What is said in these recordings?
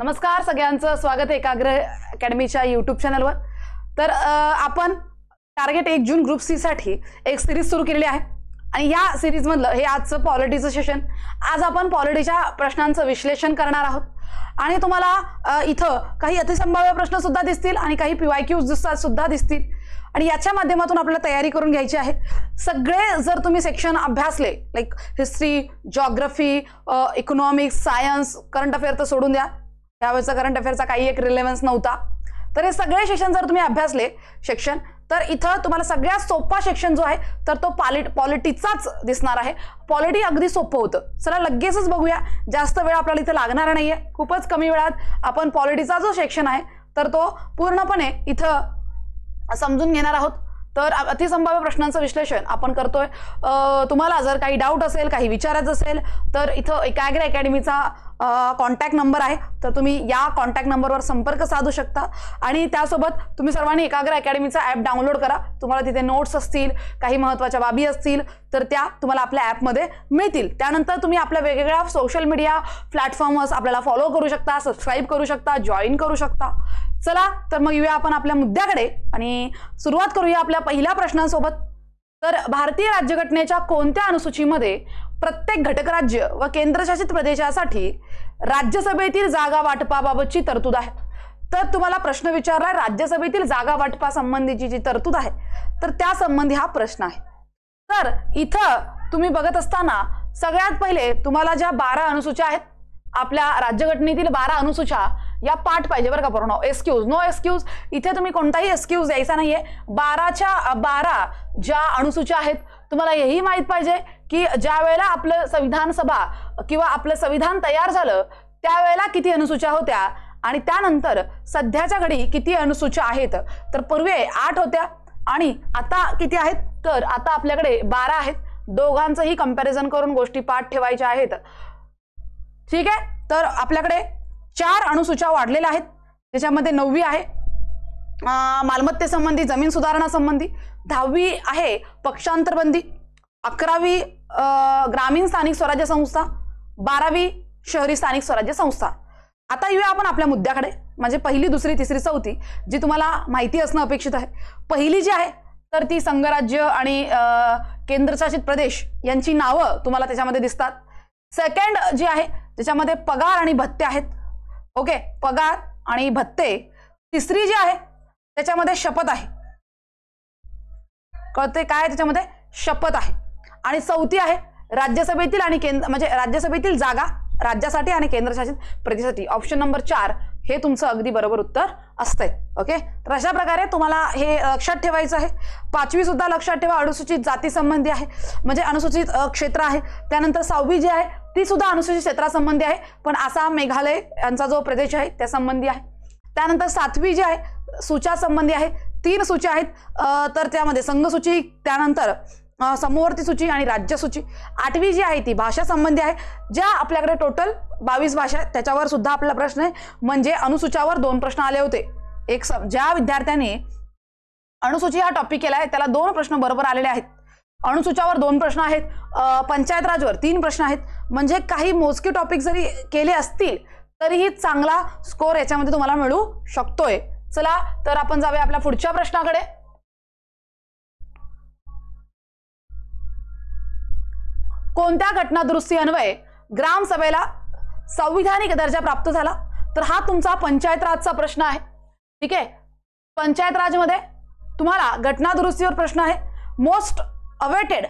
नमस्कार सगळ्यांचं स्वागत आहे एकाग्र अकॅडमीच्या यूट्यूब चॅनलवर। तर आपण टार्गेट 1 जून ग्रुप सी साठी एक सिरीज सुरू केलेली आहे आणि या सिरीज मधलं हे आजचं पॉलिटीचं सेशन। आज आपण पॉलिटीच्या प्रश्नांचं विश्लेषण करणार आहोत आणि तुम्हाला इथं काही अतिसंभाव्य प्रश्न सुद्धा दिसतील आणि काही PYQs सुद्धा दिसतील आणि याच्या माध्यमातून आपल्याला तयारी करून घ्यायची आहे। सगळे जर तुम्ही सेक्शन अभ्यासले like history, geography, economics, science, current affair तर सोडून द्या, त्यावेळेचा करंट अफेअरचा काही एक रिलेव्हन्स नव्हता, तर हे सगळे सेक्शन जर तुम्ही अभ्यासले सेक्शन तर इथं तुम्हाला सगळ्यात सोपा सेक्शन जो आहे तर तो पॉलिटीचाच दिसणार आहे। पॉलिटी अगदी सोपं होतं। चला लगेचच बघूया, जास्त वेळ आपल्याला इथे लागणार नाहीये, खूपच कमी वेळात आपण पॉलिटीचा जो सेक्शन आहे तर तो पूर्णपणे इथं समजून घेणार आहोत। तर अतिसंभाव्य प्रश्नांचं विश्लेषण आपण करतोय। तुम्हाला जर काही डाऊट असेल, काही विचारायचं असेल तर इथं एकाग्र अकॅडमीचा कॉन्टॅक्ट नंबर आहे, तर तुम्ही या कॉन्टॅक्ट नंबरवर संपर्क साधू शकता आणि त्यासोबत तुम्ही सर्वांनी एकाग्र अकॅडमीचा ॲप डाउनलोड करा। तुम्हाला तिथे नोट्स असतील, काही महत्त्वाच्या बाबी असतील तर त्या तुम्हाला आपल्या ॲपमध्ये मिळतील। त्यानंतर तुम्ही आपल्या वेगवेगळ्या सोशल मीडिया प्लॅटफॉर्मवर आपल्याला फॉलो करू शकता, सबस्क्राईब करू शकता, जॉईन करू शकता। चला तर मग येऊया आपण आपल्या मुद्द्याकडे आणि सुरुवात करूया आपल्या पहिल्या प्रश्नांसोबत। तर भारतीय राज्यघटनेच्या कोणत्या अनुसूचीमध्ये प्रत्येक घटक राज्य व केंद्रशासित प्रदेशासाठी राज्यसभेतील जागा वाटपाबाबतची तरतूद आहे? तर तुम्हाला प्रश्न विचारला राज्यसभेतील जागा वाटपासंबंधीची जी तरतूद आहे तर त्या संबंधी हा प्रश्न आहे। तर इथं तुम्ही बघत असताना सगळ्यात पहिले तुम्हाला ज्या 12 अनुसूच्या आहेत, आपल्या राज्यघटनेतील 12 अनुसूच्या या पाठ पाहिजे बरं का पूर्ण। एक्सक्यूज, नो एक्सक्यूज, इथे तुम्ही कोणताही एक्सक्यूज द्यायचा नाहीये। 12च्या 12 ज्या अनुसूच्या आहेत तुम्हाला हेही माहित पाहिजे की ज्या वेळेला आपलं संविधान सभा किंवा आपलं संविधान तयार झालं त्यावेळेला किती अनुसूच्या होत्या आणि त्यानंतर सध्याच्या घडी किती अनुसूच्या आहेत। तर पूर्वी 8 होत्या आणि आता किती आहेत, तर आता आपल्याकडे 12 आहेत। दोघांचंही कंपॅरिझन करून गोष्टी पाठ ठेवायच्या आहेत, ठीक आहे। तर आपल्याकडे 4 अनुसूच्या वाढलेल्या आहेत, त्याच्यामध्ये 9वी आहे मालमत्तेसंबंधी, जमीन सुधारणा संबंधी, 10वी आहे पक्षांतरबंदी, 11वी ग्रामीण स्थानिक स्वराज्य संस्था, 12वी शहरी स्थानिक स्वराज्य संस्था। आता येऊया आपण आपल्या मुद्द्याकडे, म्हणजे पहिली, दुसरी, तिसरी, चौथी जी तुम्हाला माहिती असणं अपेक्षित आहे। पहिली जी आहे तर ती संघराज्य आणि केंद्रशासित प्रदेश यांची नावं तुम्हाला त्याच्यामध्ये दिसतात। सेकंड जी आहे त्याच्यामध्ये पगार आणि भत्ते आहेत, ओके, पगार आणि भत्ते। तिसरी जी आहे त्याच्यामध्ये शपथ आहे, कळते काय, त्याच्यामध्ये शपथ आहे। आणि चौथी आहे राज्यसभेतील आणि म्हणजे राज्यसभेतील जागा राज्यासाठी आणि केंद्रशासित प्रदेशासाठी। ऑप्शन नंबर 4 हे तुमचं अगदी बरोबर उत्तर असतंय, ओके। तर अशा प्रकारे तुम्हाला हे लक्षात ठेवायचं आहे। 5वी सुद्धा लक्षात ठेवा, अनुसूचित जाती संबंधी आहे, म्हणजे अनुसूचित क्षेत्र आहे। त्यानंतर 6वी जी आहे ती सुद्धा अनुसूचित क्षेत्रासंबंधी आहे, पण आसाम, मेघालय यांचा जो प्रदेश आहे त्या संबंधी आहे। त्यानंतर 7वी जी आहे सूच्या संबंधी आहे, 3 सूच्या आहेत, तर त्यामध्ये संघसूची, त्यानंतर समवर्ती सूची आणि राज्य सूची। 8वी जी आहे ती भाषा संबंधी आहे, ज्या आपल्याकडे टोटल 22 भाषा आहेत, त्याच्यावर सुद्धा आपला प्रश्न आहे। म्हणजे अनुसूच्यावर 2 प्रश्न आले होते। एक ज्या विद्यार्थ्यांनी अनुसूची हा टॉपिक केला आहे त्याला 2 प्रश्न बरोबर आलेले आहेत। अनुसूच्यावर 2 प्रश्न आहेत, पंचायत राजवर 3 प्रश्न आहेत, म्हणजे काही मोजके टॉपिक जरी केले असतील तरीही चांगला स्कोर याच्यामध्ये तुम्हाला मिळू शकतोय। चला तर आपण जाऊया आपल्या पुढच्या प्रश्नाकडे। कोणत्या घटनादुरुस्ती अन्वये ग्रामसभेला संविधानिक दर्जा प्राप्त झाला? तर हा तुमचा पंचायत राजचा प्रश्न आहे, ठीक आहे। पंचायत राजमध्ये तुम्हाला घटनादुरुस्तीवर प्रश्न आहे। मोस्ट अवेटेड,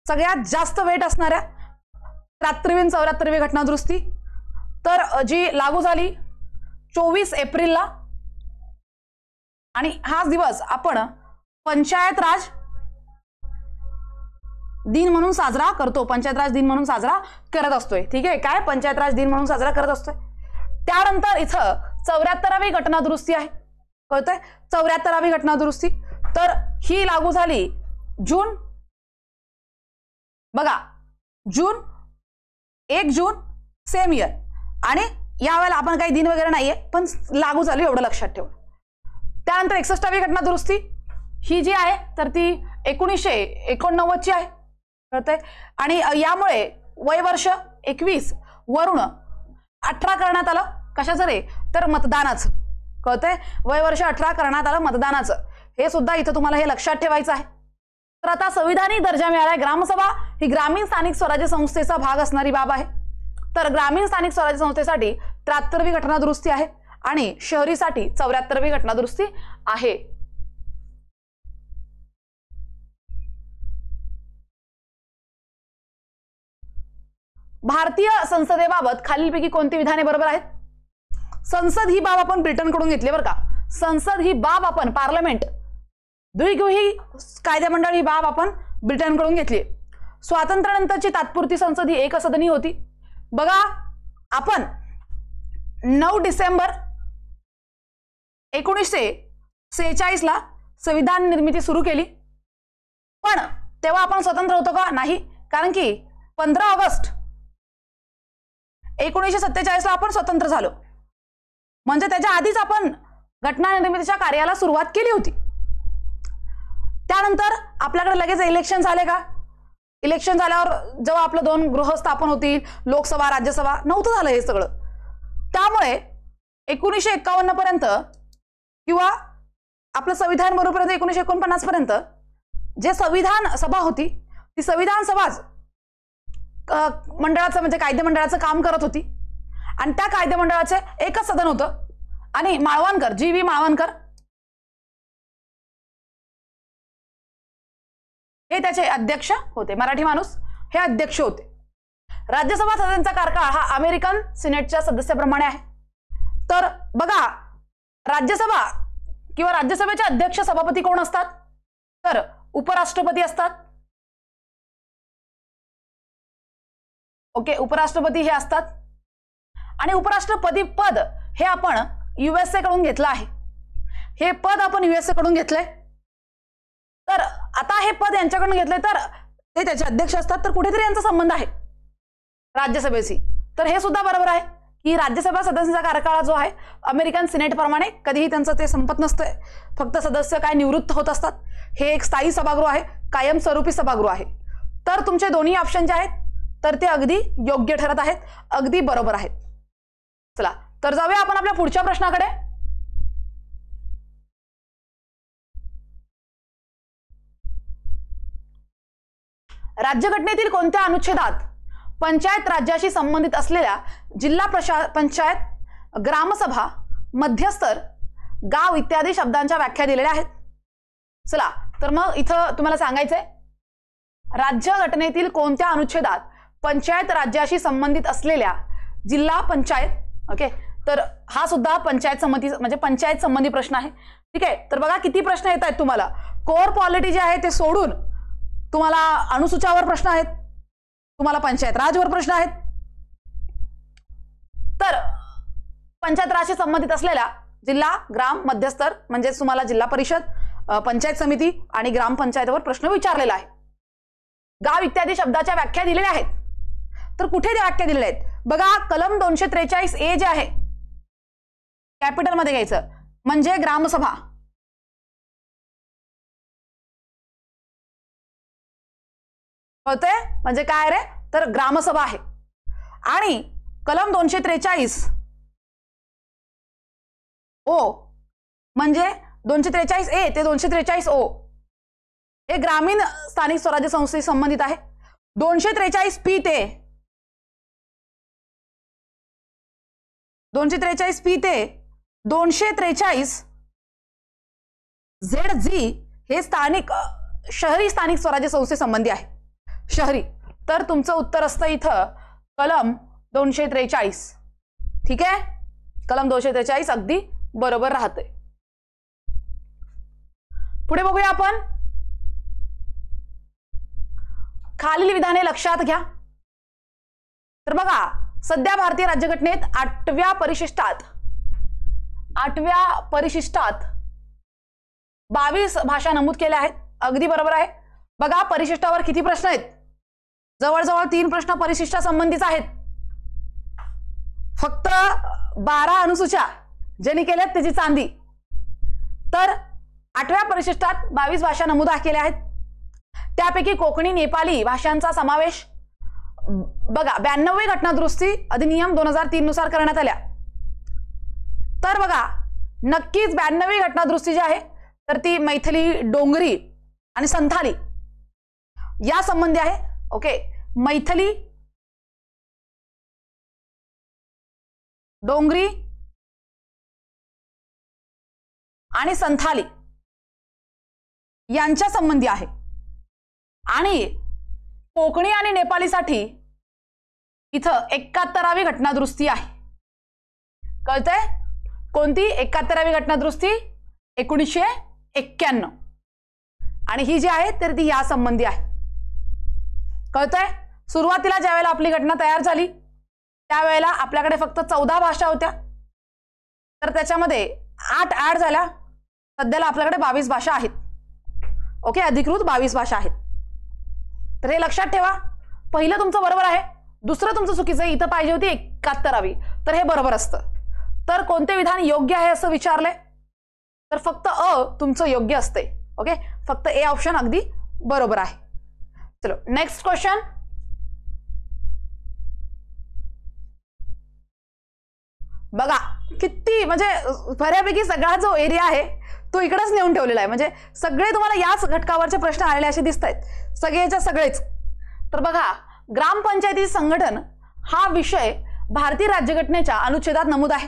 सगळ्यात जास्त वेट असणाऱ्या 73वी 74वी घटनादुरुस्ती, तर जी लागू झाली 24 एप्रिलला आणि हाच दिवस आपण पंचायत राज दिन म्हणून साजरा करतो, पंचायत राज दिन म्हणून साजरा करत असतोय, ठीक आहे। काय, पंचायत राज दिन म्हणून साजरा करत असतोय। त्यानंतर इथं 74वी घटनादुरुस्ती आहे, कळतंय, 74वी घटनादुरुस्ती, तर ही लागू झाली जून, बघा जून 1 जून सेम इयर, आणि यावेळेला आपण काही दिन वगैरे नाहीये पण लागू झाली एवढं लक्षात ठेवा। त्यानंतर 61वी घटनादुरुस्ती ही जी आहे तर ती 1989 ची आहे, कळतंय, आणि यामुळे वय वर्ष 21 वरून 18 करण्यात आलं, कशाचं रे, तर मतदानाचं. कळतंय? वय वर्ष 18 करण्यात आलं मतदानाचं. हे सुद्धा इथं तुम्हाला हे लक्षात ठेवायचं आहे. तर आता संविधानिक दर्जा मिळालाय. ग्रामसभा ही ग्रामीण स्थानिक स्वराज्य संस्थेचा भाग असणारी बाब आहे. तर ग्रामीण स्थानिक स्वराज्य संस्थेसाठी 73वी घटना दुरुस्ती आहे आणि शहरीसाठी 74वी घटना दुरुस्ती आहे. भारतीय संसदेबाबत खालीलपैकी कोणती विधाने बरोबर आहेत? संसद ही बाब आपण ब्रिटनकडून घेतली बरं का. संसद ही बाब आपण पार्लमेंट, द्विगृही कायदेमंडळ ही बाब आपण ब्रिटनकडून घेतली. स्वातंत्र्यानंतरची तात्पुरती संसद ही एकसदनी होती. बघा, आपण 9 डिसेंबर 1946 ला संविधान निर्मिती सुरू केली. पण तेव्हा आपण स्वतंत्र होतो का? नाही. कारण की 15 ऑगस्ट 1947 ला आपण स्वतंत्र झालो. म्हणजे त्याच्या आधीच आपण घटना निर्मितीच्या कार्याला सुरुवात केली होती. त्यानंतर आपल्याकडे लगेच इलेक्शन झाले का? इलेक्शन झाल्यावर जेव्हा आपलं 2 गृह स्थापन होतील, लोकसभा राज्यसभा, नव्हतं झालं हे सगळं. त्यामुळे 1951 पर्यंत किंवा आपलं संविधान बरोबरपर्यंत 1949 पर्यंत जे संविधान सभा होती ती संविधान सभाच मंडळाचं म्हणजे कायदेमंडळाचं काम करत होती. आणि त्या कायदेमंडळाचे एकच सदन होतं आणि माळवणकर, जी.व्ही. माळवणकर हे त्याचे अध्यक्ष होते. मराठी माणूस हे अध्यक्ष होते. राज्यसभा सदस्यांचा कार्यकाळ हा अमेरिकन सिनेटच्या सदस्याप्रमाणे आहे. तर बघा, राज्यसभा किंवा राज्यसभेचे अध्यक्ष सभापती कोण असतात? तर उपराष्ट्रपती असतात. ओके, उपराष्ट्रपती हे असतात. आणि उपराष्ट्रपती पद हे आपण USA कडून घेतलं आहे. हे पद आपण USA कडून घेतलंय. तर आता हे पद यांच्याकडून घेतलंय तर ते त्याचे अध्यक्ष असतात. तर कुठेतरी यांचा संबंध आहे राज्यसभेशी. तर हे सुद्धा बरोबर आहे की राज्यसभा सदस्यांचा कार्यकाळ जो आहे अमेरिकन सिनेट प्रमाणे कधीही त्यांचं ते संपत नसतंय. फक्त सदस्य काय निवृत्त होत असतात. हे एक स्थायी सभागृह आहे, कायमस्वरूपी सभागृह आहे. तर तुमचे दोन्ही ऑप्शन जे आहेत तर ते अगदी योग्य ठरत आहेत, अगदी बरोबर आहेत. चला तर जाऊया आपण आपल्या पुढच्या प्रश्नाकडे. राज्यघटनेतील कोणत्या अनुच्छेदात पंचायत राज्याशी संबंधित असलेल्या जिल्हा पंचायत, ग्रामसभा, मध्यस्तर, गाव इत्यादी शब्दांच्या व्याख्या दिलेल्या आहेत? चला तर मग इथं तुम्हाला सांगायचंय राज्यघटनेतील कोणत्या अनुच्छेदात पंचायत राज्याशी संबंधित असलेल्या जिल्हा पंचायत. ओके, तर हा सुद्धा पंचायत समिती म्हणजे पंचायत संबंधी प्रश्न आहे. ठीक आहे, तर बघा किती प्रश्न येत आहेत तुम्हाला. कोर पॉलिटी जे आहे ते सोडून तुम्हाला अनुसूच्यावर प्रश्न आहेत, तुम्हाला पंचायत राजवर प्रश्न आहेत. तर पंचायत राजशी संबंधित असलेल्या जिल्हा, ग्राम, मध्यस्तर म्हणजे तुम्हाला जिल्हा परिषद, पंचायत समिती आणि ग्रामपंचायतीवर प्रश्न विचारलेला आहे. गाव इत्यादी शब्दाच्या व्याख्या दिलेल्या आहेत. तर कुठे त्या व्याख्या दिलेल्या आहेत? बघा, कलम 243A जे आहे कॅपिटल मध्ये घ्यायचं म्हणजे ग्रामसभा. होते म्हणजे काय रे, तर ग्रामसभा आहे. आणि कलम 243 ओ म्हणजे 243A ते 243 ओ हे ग्रामीण स्थानिक स्वराज्य संस्थेशी संबंधित आहे. 243P ते 243ZG हे स्थानिक शहरी स्थानिक स्वराज्य संस्थे संबंधी आहे. शहरी. तर तुमचं उत्तर असतं इथं कलम 243. ठीक आहे, कलम 243 अगदी बरोबर राहते. पुढे बघूया आपण. खालील विधाने लक्षात घ्या. तर बघा, सध्या भारतीय राज्यघटनेत 8व्या परिशिष्टात 22 भाषा नमूद केल्या आहेत. अगदी बरोबर आहे. बघा, परिशिष्टावर किती प्रश्न आहेत? जवळजवळ 3 प्रश्न परिशिष्टा संबंधीच आहेत. फक्त 12 अनुसूच्या ज्यांनी केल्यात त्याची चांदी. तर 8व्या परिशिष्टात 22 भाषा नमूद केल्या आहेत. त्यापैकी कोकणी, नेपाली भाषांचा समावेश बघा 92वी घटना दुरुस्ती अधिनियम 2003 नुसार करण्यात आल्या. तर बघा नक्कीच 92वी घटनादुरुस्ती जी आहे तर ती मैथिली, डोंगरी आणि संथाली या संबंधी आहे. ओके, मैथिली, डोंगरी आणि संथाली यांच्या संबंधी आहे. आणि कोकणी आणि नेपालीसाठी इथं 71वी घटनादुरुस्ती आहे. कळतंय? कोणती 71वी घटनादुरुस्ती? 1991. आणि ही जी आहे तर ती या संबंधी आहे. कळतंय? सुरुवातीला ज्या वेळेला आपली घटना तयार झाली त्यावेळेला आपल्याकडे फक्त 14 भाषा होत्या, तर त्याच्यामध्ये 8 ऍड झाल्या. सध्याला आपल्याकडे 22 भाषा आहेत. ओके, अधिकृत 22 भाषा आहेत. तर हे लक्षात ठेवा. पहिलं तुमचं बरोबर आहे, दुसरं तुमचं चुकीचं आहे. इथं पाहिजे होती 71वी, तर हे बरोबर असतं. तर कोणते विधान योग्य आहे असं विचारलंय तर फक्त अ तुमचं योग्य असते. ओके, फक्त ए ऑप्शन अगदी बरोबर आहे. चलो नेक्स्ट क्वेश्चन. बघा किती म्हणजे बऱ्यापैकी सगळा जो एरिया आहे तो इकडेच नेऊन ठेवलेला आहे. म्हणजे सगळे तुम्हाला याच घटकावरचे प्रश्न आलेले असे दिसत आहेत, सगळेच्या सगळेच. तर बघा ग्रामपंचायती संघटन हा विषय भारतीय राज्यघटनेच्या अनुच्छेदात नमूद आहे.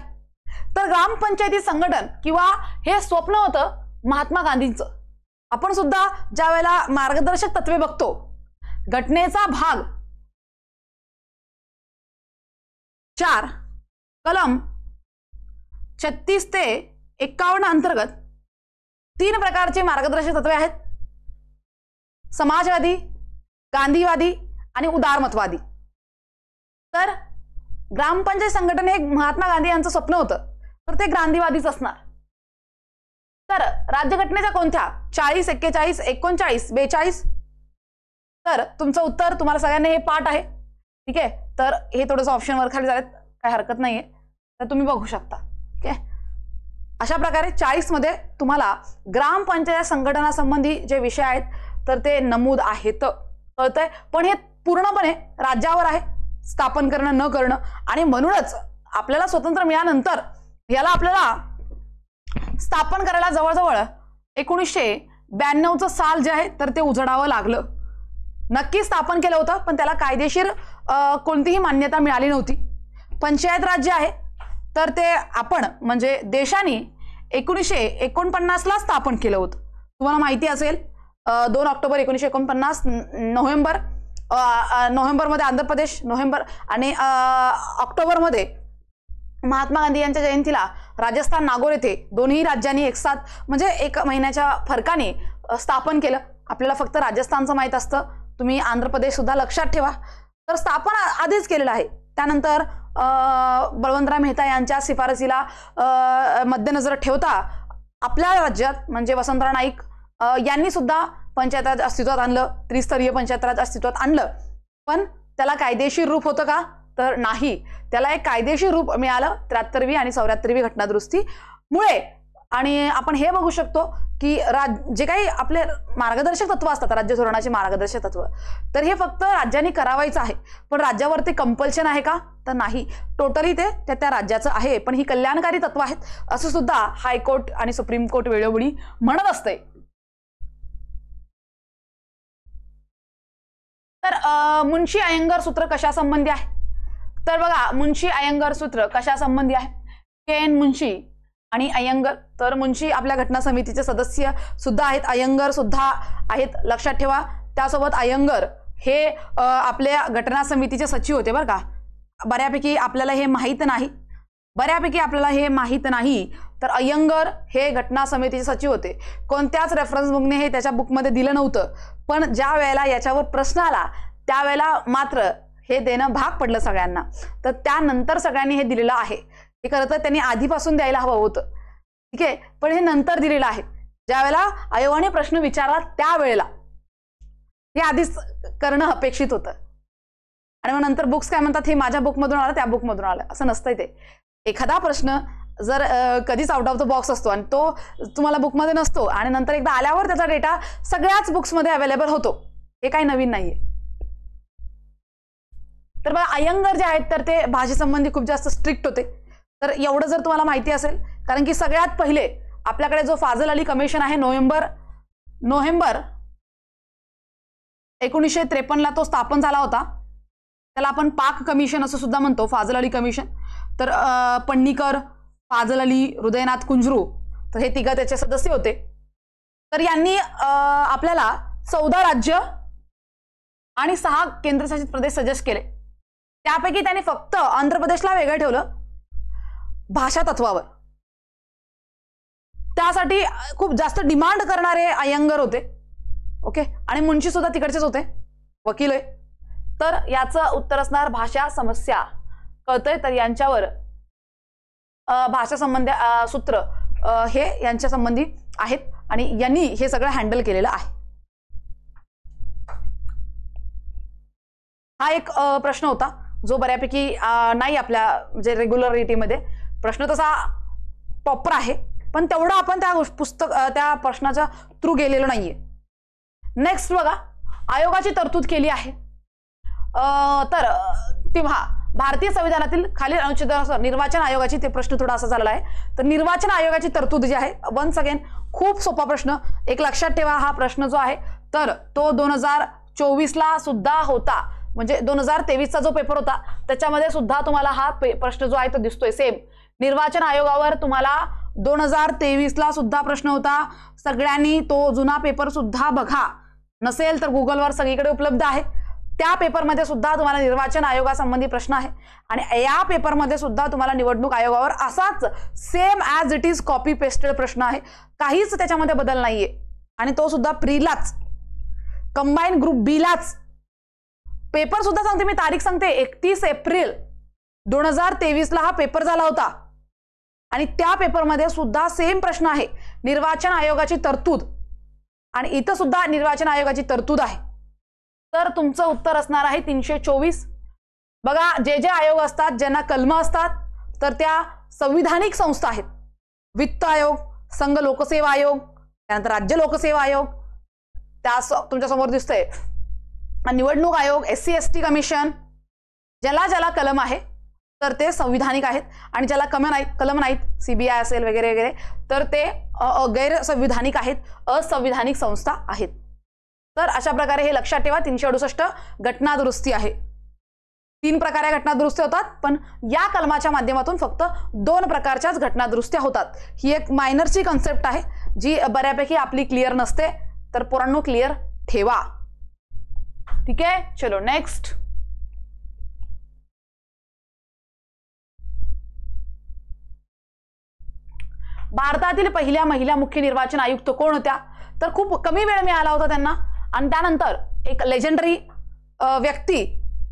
तर ग्रामपंचायती संघटन किंवा हे स्वप्न होतं महात्मा गांधींचं. आपण सुद्धा ज्या वेळेला मार्गदर्शक तत्वे बघतो, घटनेचा भाग 4 कलम 36 ते 51 अंतर्गत 3 प्रकारचे मार्गदर्शक तत्वे आहेत: समाजवादी, गांधीवादी आणि उदारमतवादी. तर ग्रामपंचायत संघटन हे महात्मा गांधी यांचं स्वप्न होतं, तर ते गांधीवादीच असणार. तर राज्यघटनेच्या कोणत्या 40, 41, 39, 42? तर तुमचं उत्तर तुम्हाला सगळ्यांना हे पाठ आहे. ठीक आहे, तर हे थोडंसं ऑप्शन वर खाली झालेत, काही हरकत नाहीये, तर तुम्ही बघू शकता. ओके, अशा प्रकारे 40 मध्ये तुम्हाला ग्रामपंचायत संघटनासंबंधी जे विषय आहेत तर ते नमूद आहेत. कळतंय? पण हे पूर्णपणे राज्यावर आहे स्थापन करणं न करणं. आणि म्हणूनच आपल्याला स्वातंत्र्य मिळाल्यानंतर याला आपल्याला स्थापन करायला जवळजवळ 1992चं साल जे आहे तर ते उजडावं लागलं. नक्की स्थापन केलं होतं पण त्याला कायदेशीर कोणतीही मान्यता मिळाली नव्हती. पंचायत राज्य आहे तर ते आपण म्हणजे देशाने 1949ला स्थापन केलं होतं. तुम्हाला माहिती असेल 2 ऑक्टोबर 1949, नोव्हेंबरमध्ये आंध्र प्रदेश, नोव्हेंबर आणि ऑक्टोबरमध्ये महात्मा गांधी यांच्या जयंतीला राजस्थान, नागौर येथे दोन्ही राज्यांनी एकसाथ म्हणजे 1 महिन्याच्या फरकाने स्थापन केलं. आपल्याला फक्त राजस्थानचं माहित असतं, तुम्ही आंध्र प्रदेश सुद्धा लक्षात ठेवा. तर स्थापन आधीच केलेलं आहे. त्यानंतर बळवंतराव मेहता यांच्या शिफारसीला मध्यनजर ठेवता आपल्या राज्यात म्हणजे वसंतराव नाईक यांनी सुद्धा पंचायत राज अस्तित्वात आणलं, त्रिस्तरीय पंचायत राज अस्तित्वात आणलं. पण त्याला कायदेशीर रूप होतं का? तर नाही. त्याला एक कायदेशीर रूप मिळालं 73वी आणि 74वी घटनादुरुस्तीमुळे. आणि आपण हे बघू शकतो की जे काही आपले मार्गदर्शक तत्व असतात, राज्य धोरणाचे मार्गदर्शक तत्व, तर हे फक्त राज्यांनी करावायचं आहे. पण राज्यावरती कंपल्शन आहे का? तर नाही. टोटली ते त्या राज्याचं आहे. पण ही कल्याणकारी तत्व आहेत असं सुद्धा हायकोर्ट आणि सुप्रीम कोर्ट वेळोवेळी म्हणत असते. तर मुन्शी अय्यंगार सूत्र कशा संबंधी आहे? तर बघा मुन्शी अय्यंगार सूत्र कशा संबंधी आहे? के.एन. मुन्शी आणि अय्यंगार. तर मुन्शी आपल्या घटना समितीचे सदस्य सुद्धा आहेत, अय्यंगार सुद्धा आहेत, लक्षात ठेवा. त्यासोबत अय्यंगार हे आपल्या घटना समितीचे सचिव होते बरं का. बऱ्यापैकी आपल्याला हे माहीत नाही. तर अय्यंगार हे घटना समितीचे सचिव होते. कोणत्याच रेफरन्स बुकने हे त्याच्या बुकमध्ये दिलं नव्हतं. पण ज्या वेळेला याच्यावर प्रश्न आला त्यावेळेला मात्र हे देणं भाग पडलं सगळ्यांना. तर त्यानंतर सगळ्यांनी हे दिलेलं आहे. हे खरं तर त्यांनी आधीपासून द्यायला हवं होतं. ठीक आहे, पण हे नंतर दिलेलं आहे. ज्या वेळेला आयोगाने प्रश्न विचारला त्यावेळेला हे आधीच करणं अपेक्षित होतं. आणि मग नंतर बुक्स काय म्हणतात, हे माझ्या बुकमधून आलं, त्या बुकमधून आलं, असं नसतंय. ते एखादा प्रश्न जर कधीच आउट ऑफ द बॉक्स असतो आणि तो तुम्हाला बुकमध्ये नसतो आणि नंतर एकदा आल्यावर त्याचा डेटा सगळ्याच बुक्समध्ये अवेलेबल होतो, हे काही नवीन नाहीये. तर बघा अय्यंगार जे आहेत तर ते भाषेसंबंधी खूप जास्त स्ट्रिक्ट होते. तर एवढं जर तुम्हाला माहिती असेल, कारण की सगळ्यात पहिले आपल्याकडे जो फाजल अली कमिशन आहे नोव्हेंबर 1953 तो स्थापन झाला होता. त्याला आपण पाक कमिशन असं सुद्धा म्हणतो, फाजल अली कमिशन. तर पन्नीकर, फाजल अली, हृदयनाथ कुंजरू, तर हे तिघं त्याचे सदस्य होते. तर यांनी आपल्याला 14 राज्य आणि 6 केंद्रशासित प्रदेश सजेस्ट केले. त्यापैकी त्यांनी फक्त आंध्र प्रदेशला वेगळं ठेवलं भाषा तत्वावर. त्यासाठी खूप जास्त डिमांड करणारे अय्यंगर होते. ओके, आणि मुंशी सुद्धा तिकडचेच होते, वकील आहे. तर याचं उत्तर असणार भाषा समस्या. कळतंय? तर यांच्यावर भाषा संबंधी सूत्र हे यांच्या संबंधी आहेत आणि यांनी हे सगळं हँडल केलेलं आहे. हा एक प्रश्न होता जो बऱ्यापैकी नाही आपल्या म्हणजे रेग्युलरिटीमध्ये प्रश्न तसा प्रॉपर आहे, पण तेवढं आपण त्या प्रश्नाच्या थ्रू गेलेलो नाहीये. नेक्स्ट बघा, आयोगाची तरतूद केली आहे. तर तेव्हा भारतीय संविधानातील खालील अनुच्छेदानुसार निर्वाचन आयोगाची, ते प्रश्न थोडा असा झालेला आहे. तर निर्वाचन आयोगाची तरतूद जी आहे, वन्स अगेन खूप सोपा प्रश्न, एक लक्षात ठेवा. हा प्रश्न जो आहे तर तो 2024ला सुद्धा होता, म्हणजे 2023चा जो पेपर होता त्याच्यामध्ये सुद्धा तुम्हाला हा प्रश्न जो आहे तो दिसतोय सेम. निर्वाचन आयोगावर तुम्हाला 2023ला सुद्धा प्रश्न होता. सगळ्यांनी तो जुना पेपर सुद्धा बघा, नसेल तर गुगलवर सगळीकडे उपलब्ध आहे. त्या पेपरमध्ये सुद्धा तुम्हाला निर्वाचन आयोगासंबंधी प्रश्न आहे आणि या पेपरमध्ये सुद्धा तुम्हाला निवडणूक आयोगावर असाच same as it is copy pasted प्रश्न आहे, काहीच त्याच्यामध्ये बदल नाहीये. आणि तो सुद्धा प्रीलाच, कंबाईन ग्रुप बीलाच. पेपर सुद्धा सांगते मी, तारीख सांगते, 31 एप्रिल 2023ला हा पेपर झाला होता आणि त्या पेपरमध्ये सुद्धा सेम प्रश्न आहे, निर्वाचन आयोगाची तरतूद. आणि इथं सुद्धा निर्वाचन आयोगाची तरतूद आहे. तर तुमचं उत्तर असणार आहे 324. बघा, जे जे आयोग असतात, ज्यांना कलम असतात, तर त्या संविधानिक संस्था आहेत. वित्त आयोग, संघ लोकसेवा आयोग, त्यानंतर राज्य लोकसेवा आयोग, त्या तुमच्या समोर दिसतंय निवडणूक आयोग, SC ST कमिशन. ज्याला ज्याला कलम आहे तर ते संविधानिक आहेत आणि ज्याला कलम नाहीत, CBI असेल वगैरे वगैरे, तर ते गैर संविधानिक आहेत, असंविधानिक संस्था आहेत. तर अशा प्रकारे हे लक्षात ठेवा. 368 घटना दुरुस्ती आहे. 3 प्रकारे घटना दुरुस्ती होतात, पण या कलमाच्या माध्यमातून फक्त 2 प्रकारच्याच घटना दुरुस्त्या होतात. ही एक मायनरची कन्सेप्ट आहे जी बऱ्यापैकी आपली क्लिअर नसते, तर पोरांनो क्लिअर ठेवा. ठीक आहे, चलो नेक्स्ट. भारतातील पहिल्या महिला मुख्य निर्वाचन आयुक्त कोण होत्या? तर खूप कमी वेळ मिळाला होता त्यांना आणि त्यानंतर एक लेजेंडरी व्यक्ती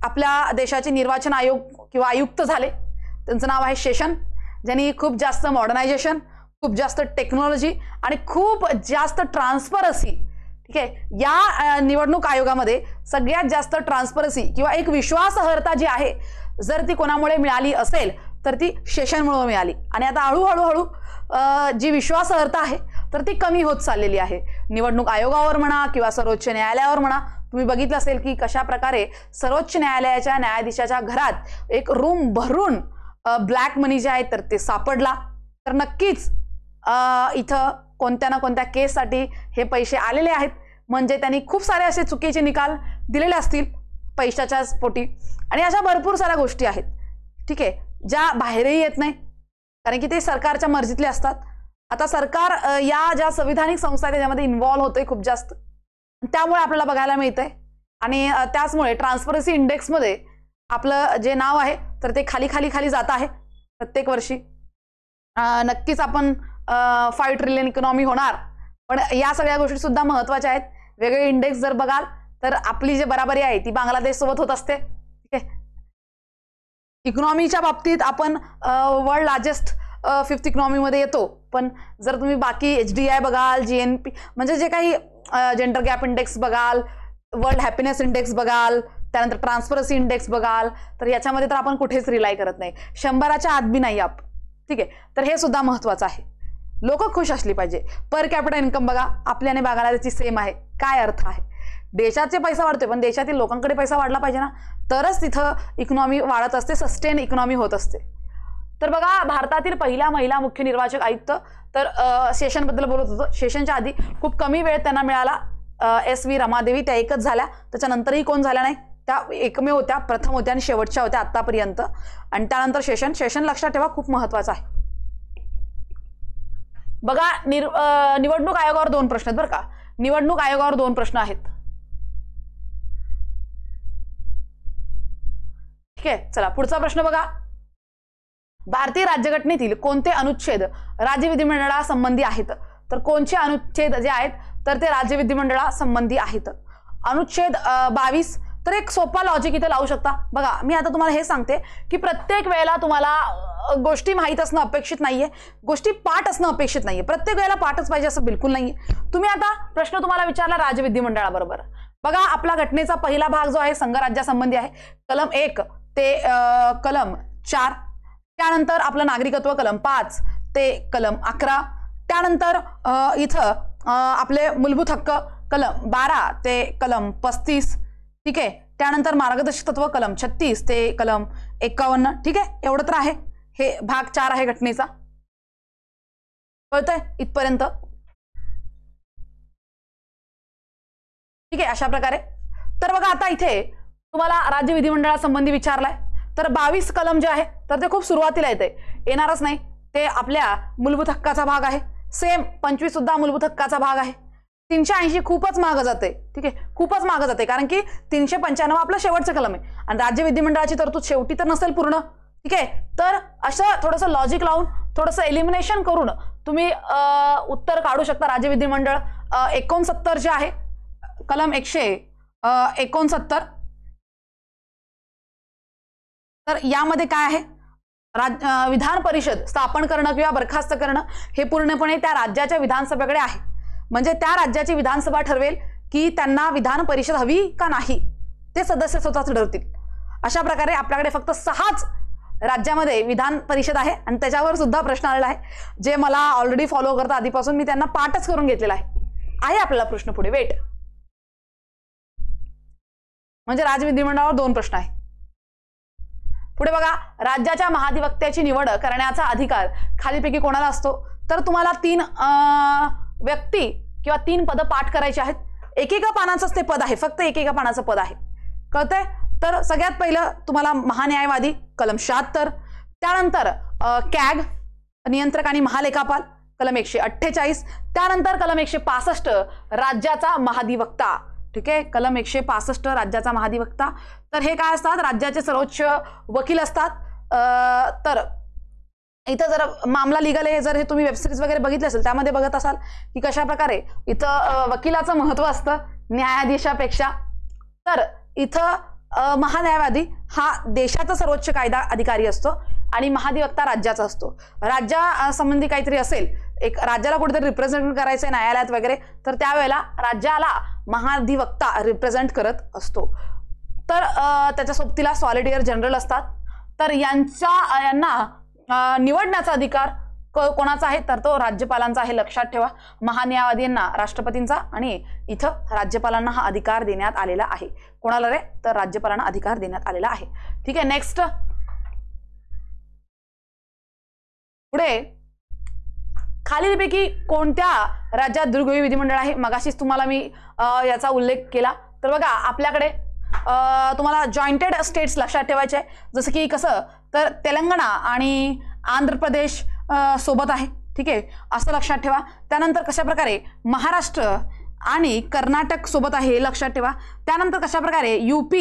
आपल्या देशाचे निर्वाचन आयोग किंवा आयुक्त झाले. त्यांचं नाव आहे शेषन, ज्यांनी खूप जास्त मॉडर्नायझेशन, खूप जास्त टेक्नॉलॉजी आणि खूप जास्त ट्रान्सपरन्सी, ठीक आहे, या निवडणूक आयोगामध्ये सगळ्यात जास्त ट्रान्सपरन्सी किंवा एक विश्वासार्हता जी आहे, जर ती कोणामुळे मिळाली असेल तर ती शेषनमुळे मिळाली. आणि आता हळूहळू जी विश्वासार्हता आहे तर ती कमी होत चाललेली आहे. निवडणूक आयोगावर म्हणा किंवा सर्वोच्च न्यायालयावर म्हणा, तुम्ही बघितलं असेल की कशा प्रकारे सर्वोच्च न्यायालयाच्या न्यायाधीशाच्या घरात एक रूम भरून ब्लॅक मनी जे आहे तर ते सापडला. तर नक्कीच इथं कोणत्या ना कोणत्या केससाठी हे पैसे आलेले आहेत, म्हणजे त्यांनी खूप सारे असे चुकीचे निकाल दिलेले असतील पैशाच्या पोटी. आणि अशा भरपूर साऱ्या गोष्टी आहेत, ठीक आहे, ज्या बाहेरही येत नाही, कारण की ते सरकारच्या मर्जीतले असतात. आता सरकार या ज्या संविधानिक संस्था आहेत त्याच्यामध्ये इन्व्हॉल्व्ह होते खूप जास्त, त्यामुळे आपल्याला बघायला मिळतंय. आणि त्याचमुळे ट्रान्सपरन्सी इंडेक्समध्ये आपलं जे नाव आहे तर ते खाली खाली खाली जात आहे प्रत्येक वर्षी. नक्कीच आपण 5 ट्रिलियन इकॉनॉमी होणार, पण या सगळ्या गोष्टी सुद्धा महत्त्वाच्या आहेत. वेगळे इंडेक्स जर बघाल तर आपली जी बराबरी आहे ती बांगलादेश सोबत होत असते. ठीक आहे, इकॉनॉमीच्या बाबतीत आपण वर्ल्ड लार्जेस्ट 5th इकॉनॉमीमध्ये येतो, पण जर तुम्ही बाकी HDI बघाल, GNP म्हणजे जे काही जेंडर गॅप इंडेक्स बघाल, वर्ल्ड हॅपीनेस इंडेक्स बघाल, त्यानंतर ट्रान्सपरन्सी इंडेक्स बघाल, तर याच्यामध्ये तर आपण कुठेच रिलाय करत नाही, 100च्या आत बी नाही आप. ठीक आहे, तर हे सुद्धा महत्त्वाचं आहे. लोक खुश असली पाहिजे. पर कॅपिटल इन्कम बघा, आपल्या आणि बांगलादेशची सेम आहे. काय अर्थ आहे? देशाचे पैसा वाढतोय, पण देशातील लोकांकडे पैसा वाढला पाहिजे ना, तरच तिथं इकॉनॉमी वाढत असते, सस्टेन इकॉनॉमी होत असते. तर बघा भारतातील पहिल्या महिला मुख्य निर्वाचक आयुक्त, तर सेशन बद्दल बोलत होतो, सेशनच्या आधी खूप कमी वेळ त्यांना मिळाला, SV रमादेवी, त्या एकच झाल्या, त्याच्यानंतरही कोण झाल्या नाही, त्या एकमेव होत्या, प्रथम होत्या आणि शेवटच्या होत्या आतापर्यंत. आणि त्यानंतर सेशन लक्षात ठेवा, खूप महत्वाचं आहे. बघा निवडणूक आयोगावर 2 प्रश्न आहेत बरं का, निवडणूक आयोगावर 2 प्रश्न आहेत. ठीक आहे, चला पुढचा प्रश्न बघा. भारतीय राज्यघटनेतील कोणते अनुच्छेद राज्य विधिमंडळासंबंधी आहेत? तर कोणते अनुच्छेद जे आहेत तर ते राज्य विधिमंडळासंबंधी आहेत. अनुच्छेद 22. तर एक सोपा लॉजिक इथे लावू शकता. बघा मी आता तुम्हाला हे सांगते की प्रत्येक वेळेला तुम्हाला गोष्टी माहीत असणं अपेक्षित नाहीये, गोष्टी पाठ असणं अपेक्षित नाहीये, प्रत्येक वेळेला पाठच पाहिजे असं बिलकुल नाहीये. तुम्ही आता प्रश्न तुम्हाला विचारला राज्य विधिमंडळाबरोबर. बघा आपला घटनेचा पहिला भाग जो आहे संघराज्यासंबंधी आहे, कलम 1 ते कलम 4. त्यानंतर आपलं नागरिकत्व कलम 5 ते कलम 11. त्यानंतर इथं आपले मूलभूत हक्क कलम 12 ते कलम 35. ठीक आहे, त्यानंतर मार्गदर्शक तत्व कलम 36 ते कलम 51. ठीक आहे, एवढं तर आहे, हे भाग 4 आहे घटनेचा. कळतंय इथपर्यंत? ठीक आहे, अशा प्रकारे. तर बघा आता इथे तुम्हाला राज्य विधिमंडळासंबंधी विचारलाय, तर 22 कलम जे आहे तर ते खूप सुरुवातीला येणारच नाही, ते आपल्या मूलभूत हक्काचा भाग आहे. सेम 25 सुद्धा मूलभूत हक्काचा भाग आहे. 380 खूपच मागं जाते. ठीक आहे, खूपच मागं जाते, कारण की 395 आपलं शेवटचं कलम आहे आणि राज्य विधिमंडळाची तरतूद शेवटी तर नसेल पूर्ण. ठीक आहे, तर असं थोडंसं लॉजिक लावून थोडंसं एलिमिनेशन करून तुम्ही उत्तर काढू शकता. राज्य विधिमंडळ 69 जे आहे कलम 169. तर यामध्ये काय आहे, विधान परिषद स्थापन करणं किंवा बरखास्त करणं हे पूर्णपणे त्या राज्याच्या विधानसभेकडे आहे. म्हणजे त्या राज्याची विधानसभा ठरवेल की त्यांना विधान परिषद हवी का नाही, ते सदस्य स्वतःच ठरवतील. अशा प्रकारे आपल्याकडे फक्त 6च राज्यामध्ये विधान परिषद आहे आणि त्याच्यावर सुद्धा प्रश्न आलेला आहे. जे मला ऑलरेडी फॉलो करता आधीपासून मी त्यांना पाठच करून घेतलेला आहे आपल्याला प्रश्न पुढे. वेट, म्हणजे राज्य विधिमंडळावर 2 प्रश्न आहे. पुढे बघा, राज्याच्या महाधिवक्त्याची निवड करण्याचा अधिकार खालीलपैकी कोणाला असतो? तर तुम्हाला 3 व्यक्ती किंवा 3 पद पाठ करायची आहेत. एकेका पानाचंच ते पद आहे, फक्त एकेका पानाचं पद आहे. कळतंय? तर सगळ्यात पहिलं तुम्हाला महान्यायवादी कलम 76. त्यानंतर कॅग नियंत्रक आणि महालेखापाल कलम 148. त्यानंतर कलम 165 राज्याचा महाधिवक्ता. ठीक आहे, कलम 165 राज्याचा महाधिवक्ता. तर हे काय असतात? राज्याचे सर्वोच्च वकील असतात. तर इथं जर मामला लिगल आहे, जर हे तुम्ही वेबसिरीज वगैरे बघितले असेल त्यामध्ये बघत असाल की कशा प्रकारे इथं वकिलाचं महत्व असतं न्यायाधीशापेक्षा. तर इथं महान्यायवादी हा देशाचा सर्वोच्च कायदा अधिकारी असतो आणि महाधिवक्ता राज्याचा असतो. राज्या संबंधी काहीतरी असेल, एक राज्याला कुठेतरी रिप्रेझेंट करायचंय न्यायालयात वगैरे, तर त्यावेळेला राज्याला महाधिवक्ता रिप्रेझेंट करत असतो. तर त्याच्या सोबतीला सॉलिसिटर जनरल असतात. तर यांना निवडण्याचा अधिकार कोणाचा आहे? तर तो राज्यपालांचा आहे. लक्षात ठेवा, महान्यायवादींना राष्ट्रपतींचा आणि इथं राज्यपालांना हा अधिकार देण्यात आलेला आहे. कोणाला रे? तर राज्यपालांना अधिकार देण्यात आलेला आहे. ठीक आहे, नेक्स्ट. पुढे खालीलपैकी कोणत्या राज्यात द्विगृही विधिमंडळ आहे? मगाशीच तुम्हाला मी याचा उल्लेख केला. तर बघा आपल्याकडे तुम्हाला जॉईंटेड स्टेट्स लक्षात ठेवायचे आहे. जसं की कसं, तर तेलंगणा आणि आंध्र प्रदेश सोबत आहे. ठीक आहे, असं लक्षात ठेवा. त्यानंतर कशा प्रकारे महाराष्ट्र आणि कर्नाटक सोबत आहे हे लक्षात ठेवा. त्यानंतर कशा प्रकारे UP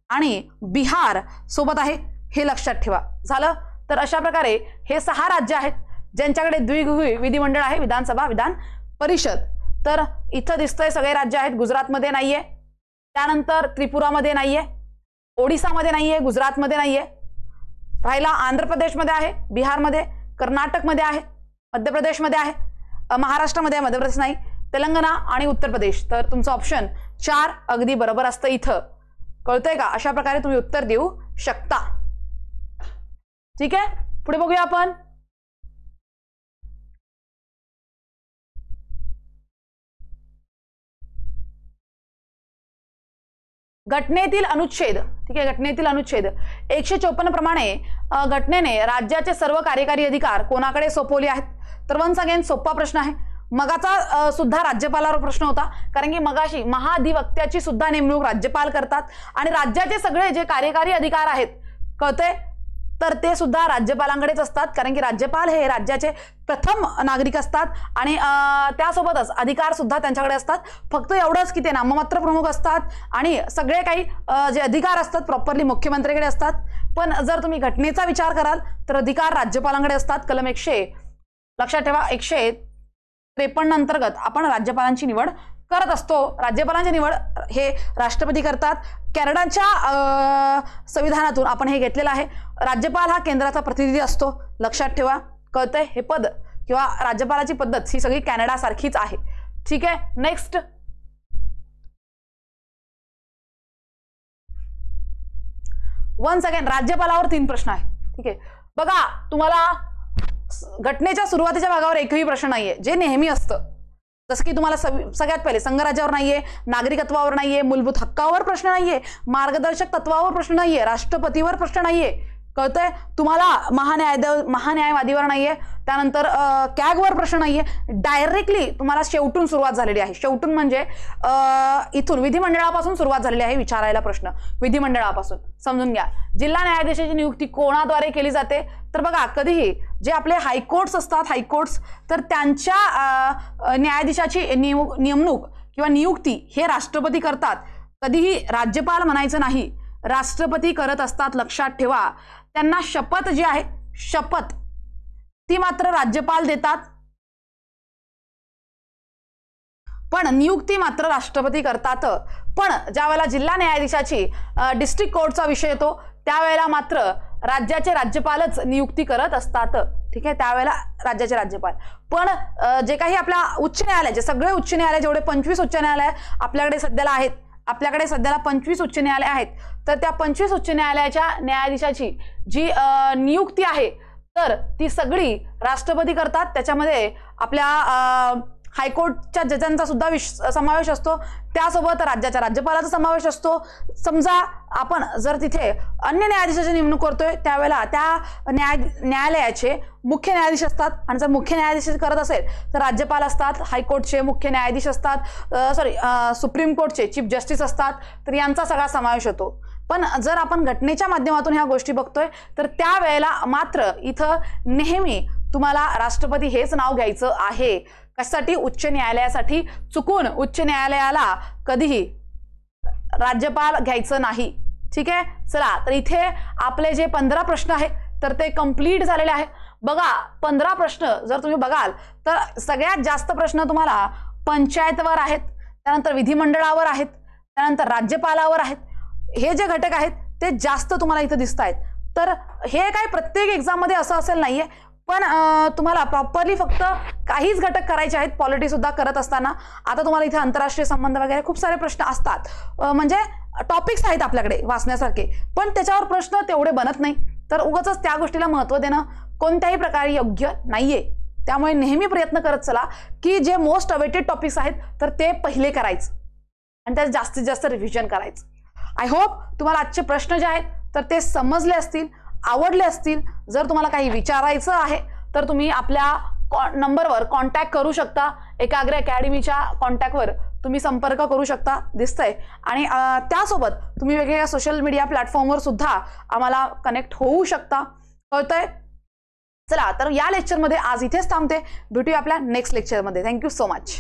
आणि बिहार सोबत आहे हे लक्षात ठेवा. झालं? तर अशा प्रकारे हे 6 राज्य आहेत ज्यांच्याकडे द्विगृही विधिमंडळ आहे, विधानसभा विधान परिषद. तर इथं दिसतंय सगळे राज्य आहेत. गुजरातमध्ये नाहीये, त्यानंतर त्रिपुरामध्ये नाहीये, ओडिसामध्ये नाहीये, गुजरातमध्ये नाहीये. राहिला आंध्र प्रदेशमध्ये आहे, बिहारमध्ये, कर्नाटकमध्ये आहे, मध्य प्रदेशमध्ये आहे, महाराष्ट्रामध्ये आहे, मध्य प्रदेश नाही, तेलंगणा आणि उत्तर प्रदेश. तर तुमचं ऑप्शन 4 अगदी बरोबर असतं इथं. कळतंय का? अशा प्रकारे तुम्ही उत्तर देऊ शकता. ठीक आहे, पुढे बघूया आपण. घटनेतील अनुच्छेद, ठीक आहे, घटनेतील अनुच्छेद 154 प्रमाणे घटनेने राज्याचे सर्व कार्यकारी अधिकार कोणाकडे सोपवले आहेत? तर वन्स अगेन सोपा प्रश्न आहे. मगाचा सुद्धा राज्यपालावर प्रश्न होता, कारण की मगाशी महाधिवक्त्याची सुद्धा नेमणूक राज्यपाल करतात आणि राज्याचे सगळे जे कार्यकारी अधिकार आहेत, कळतंय, तर ते सुद्धा राज्यपालांकडेच असतात, कारण की राज्यपाल हे राज्याचे प्रथम नागरिक असतात आणि त्यासोबतच अधिकार सुद्धा त्यांच्याकडे असतात. फक्त एवढंच की ते नाममात्र प्रमुख असतात आणि सगळे काही जे अधिकार असतात प्रॉपरली मुख्यमंत्र्याकडे असतात. पण जर तुम्ही घटनेचा विचार कराल तर अधिकार राज्यपालांकडे असतात. कलम 100 लक्षात ठेवा, 153 अंतर्गत आपण राज्यपालांची निवड करत असतो. राज्यपालांची निवड हे राष्ट्रपती करतात. कॅनडाच्या संविधानातून आपण हे घेतलेलं आहे. राज्यपाल हा केंद्राचा प्रतिनिधी असतो, लक्षात ठेवा, कळतंय. हे पद किंवा राज्यपालाची पद्धत ही सगळी कॅनडा सारखीच आहे. ठीक आहे, नेक्स्ट. वन्स अगेन राज्यपालावर 3 प्रश्न आहे. ठीक आहे, बघा, तुम्हाला घटनेच्या सुरुवातीच्या भागावर एकही प्रश्न नाहीये, जे नेहमी असतं. जसं की तुम्हाला सगळ्यात पहिले संघराज्यावर नाहीये, नागरिकत्वावर नाहीये, मूलभूत हक्कावर प्रश्न नाहीये, मार्गदर्शक तत्वावर प्रश्न नाहीये, राष्ट्रपतीवर प्रश्न नाहीये, कळतंय. तुम्हाला महान्यायवादीवर नाहीये, त्यानंतर कॅगवर प्रश्न नाहीये. डायरेक्टली तुम्हाला शेवटून सुरुवात झालेली आहे. शेवटून म्हणजे इथून विधिमंडळापासून सुरुवात झालेली आहे विचारायला प्रश्न. विधिमंडळापासून समजून घ्या. जिल्हा न्यायाधीशाची नियुक्ती कोणाद्वारे केली जाते? तर बघा, कधीही जे आपले हायकोर्ट्स असतात, हायकोर्ट्स, तर त्यांच्या न्यायाधीशाची नेमणूक किंवा नियुक्ती हे राष्ट्रपती करतात. कधीही राज्यपाल म्हणायचं नाही, राष्ट्रपती करत असतात, लक्षात ठेवा. त्यांना शपथ जी आहे, शपथ ती मात्र राज्यपाल देतात, पण नियुक्ती मात्र राष्ट्रपती करतात. पण ज्या वेळेला जिल्हा न्यायाधीशाची डिस्ट्रिक्ट कोर्टचा विषय येतो त्यावेळेला मात्र राज्याचे राज्यपालच नियुक्ती करत असतात. ठीक आहे, त्यावेळेला राज्याचे राज्यपाल. पण जे काही आपल्या उच्च न्यायालयाचे सगळे उच्च न्यायालय जेवढे 25 उच्च न्यायालय आपल्याकडे सध्याला आहेत, आपल्याकडे सध्याला 25 उच्च न्यायालय आहेत, तर त्या 25 उच्च न्यायालयाच्या न्यायाधीशाची जी नियुक्ती आहे तर ती सगळी राष्ट्रपती करतात. त्याच्यामध्ये आपल्या हायकोर्टच्या जजांचा सुद्धा समावेश असतो, त्यासोबत राज्याच्या राज्यपालाचा समावेश असतो. समजा आपण जर तिथे अन्य न्यायाधीशाची नेमणूक करतोय त्यावेळेला त्या न्यायालयाचे मुख्य न्यायाधीश असतात आणि जर मुख्य न्यायाधीश करत असेल तर राज्यपाल असतात, हायकोर्टचे मुख्य न्यायाधीश असतात, सुप्रीम कोर्टचे चीफ जस्टिस असतात, तर यांचा सगळा समावेश होतो. पण जर आपण घटनेच्या माध्यमातून ह्या गोष्टी बघतोय तर त्यावेळेला मात्र इथं नेहमी तुम्हाला राष्ट्रपती हेच नाव घ्यायचं आहे. कशासाठी? उच्च न्यायालयासाठी. चुकून उच्च न्यायालयाला कधीही राज्यपाल घ्यायचं नाही. ठीक आहे, चला, तर इथे आपले जे 15 प्रश्न आहेत तर ते कंप्लीट झालेले आहे. बघा, 15 प्रश्न जर तुम्ही बघाल तर सगळ्यात जास्त प्रश्न तुम्हाला पंचायतवर आहेत, त्यानंतर विधिमंडळावर आहेत, त्यानंतर राज्यपालावर आहेत. हे जे घटक आहेत ते जास्त तुम्हाला इथे दिसत आहेत. तर हे काय प्रत्येक एक्झाम मध्ये असं असेल नाहीये, पण तुम्हाला प्रॉपरली फक्त काहीच घटक करायचे आहेत. पॉलिटी सुद्धा करत असताना आता तुम्हाला इथे आंतरराष्ट्रीय संबंध वगैरे खूप सारे प्रश्न असतात, म्हणजे टॉपिक्स आहेत आपल्याकडे वाचण्यासारखे, पण त्याच्यावर प्रश्न तेवढे बनत नाही. तर उगाच त्या गोष्टीला महत्त्व देणं कोणत्याही प्रकारे योग्य नाहीये. त्यामुळे नेहमी प्रयत्न करत चला की जे मोस्ट अवेटेड टॉपिक्स आहेत तर ते पहिले करायचं आणि त्यात जास्तीत जास्त रिव्हिजन करायचं. आय होप तुम्हाला आजचे प्रश्न जे आहेत तर ते समजले असतील, आवडले असतील. जर तुम्हाला काही विचारायचं आहे तर तुम्ही आपल्या नंबरवर कॉन्टॅक्ट करू शकता. एकाग्र अकॅडमीच्या कॉन्टॅक्टवर तुम्ही संपर्क करू शकता, दिसतंय. आणि त्यासोबत तुम्ही वेगवेगळ्या सोशल मीडिया प्लॅटफॉर्मवर सुद्धा आम्हाला कनेक्ट होऊ शकता, कळतंय. चला, तर या लेक्चरमध्ये आज इथेच थांबते. भेटूया आपल्या नेक्स्ट लेक्चरमध्ये. Thank you so much.